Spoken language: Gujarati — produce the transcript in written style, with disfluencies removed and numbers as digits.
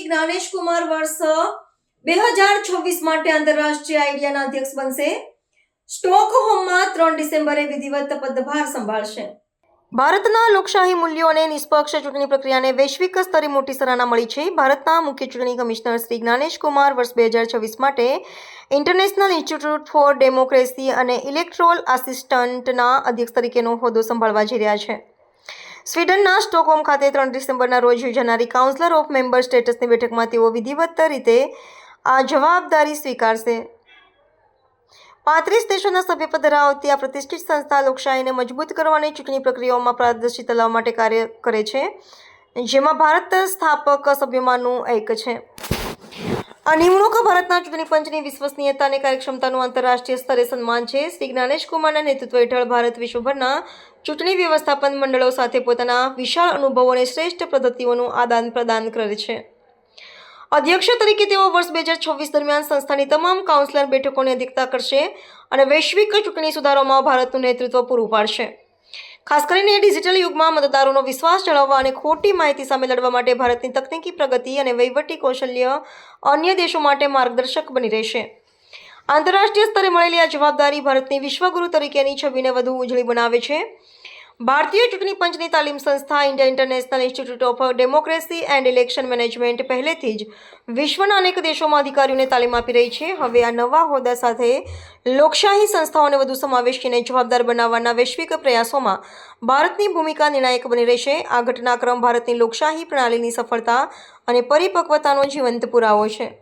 જ્ઞાનેશ કુમાર વર્ષ 2026 માટે આંતરરાષ્ટ્રીય આઈડિયાના અધ્યક્ષ બનશે. સ્ટોકહોમમાં 3 ડિસેમ્બરે વિધિવત પદભાર સંભાળશે. ભારતના લોકશાહી મૂલ્યો અને નિષ્પક્ષ ચૂંટણી પ્રક્રિયાને વૈશ્વિક સ્તરે મોટી સરાહના મળી છે. ભારતના મુખ્ય ચૂંટણી કમિશનર શ્રી જ્ઞાનેશ કુમાર વર્ષ 2026 માટે ઇન્ટરનેશનલ ઇન્સ્ટિટ્યૂટ ફોર ડેમોક્રેસી અને ઇલેક્ટોરલ આસિસ્ટન્ટના અધ્યક્ષ તરીકેનો હોદ્દો સંભાળવા જઈ રહ્યા છે. સ્વીડનના સ્ટોકહોમ ખાતે 3 ડિસેમ્બરના રોજ યોજાનારી કાઉન્સિલ ઓફ મેમ્બર સ્ટેટ્સની બેઠકમાં તેઓ વિધિવત રીતે આ જવાબદારી સ્વીકારશે. 35 દેશોના સભ્યપદ ધરાવતી આ પ્રતિષ્ઠિત સંસ્થા લોકશાહીને મજબૂત કરવા અને ચૂંટણી પ્રક્રિયાઓમાં પારદર્શિતા લાવવા માટે કાર્ય કરે છે, જેમાં ભારત સ્થાપક સભ્યોમાંનું એક છે. આ નિમણૂક ભારતના ચૂંટણી પંચની વિશ્વસનીયતા અને કાર્યક્ષમતાનું આંતરરાષ્ટ્રીય સ્તરે સન્માન છે. શ્રી જ્ઞાનેશ કુમારના નેતૃત્વ હેઠળ ભારત વિશ્વભરના ચૂંટણી વ્યવસ્થાપન મંડળો સાથે પોતાના વિશાળ અનુભવો અને શ્રેષ્ઠ પદ્ધતિઓનું આદાન પ્રદાન કરે છે. અધ્યક્ષ તરીકે તેઓ વર્ષ 2026 દરમિયાન સંસ્થાની તમામ કાઉન્સિલર બેઠકોની અધ્યક્ષતા કરશે અને વૈશ્વિક ચૂંટણી સુધારોમાં ભારતનું નેતૃત્વ પૂરું પાડશે. ખાસ કરીને ડિજિટલ યુગમાં મતદારોનો વિશ્વાસ જાળવવા અને ખોટી માહિતી સામે લડવા માટે ભારતની તકનીકી પ્રગતિ અને વહીવટી કૌશલ્ય અન્ય દેશો માટે માર્ગદર્શક બની રહેશે. આંતરરાષ્ટ્રીય સ્તરે મળેલી આ જવાબદારી ભારતની વિશ્વગુરુ તરીકેની છબીને વધુ ઉજળી બનાવે છે. ભારતીય ચૂંટણી પંચની તાલીમ સંસ્થા India international institute of democracy and election management પહેલેથી જ વિશ્વના અનેક દેશોમાં અધિકારીઓને તાલીમ આપી રહી છે. હવે આ નવા હોદ્દા સાથે લોકશાહી સંસ્થાઓને વધુ સમાવેશી અને જવાબદાર બનાવવાના વૈશ્વિક પ્રયાસોમાં ભારતની ભૂમિકા નિર્ણાયક બની રહેશે. આ ઘટનાક્રમ ભારતની લોકશાહી પ્રણાલીની સફળતા અને પરિપક્વતાનો જીવંત પુરાવો છે.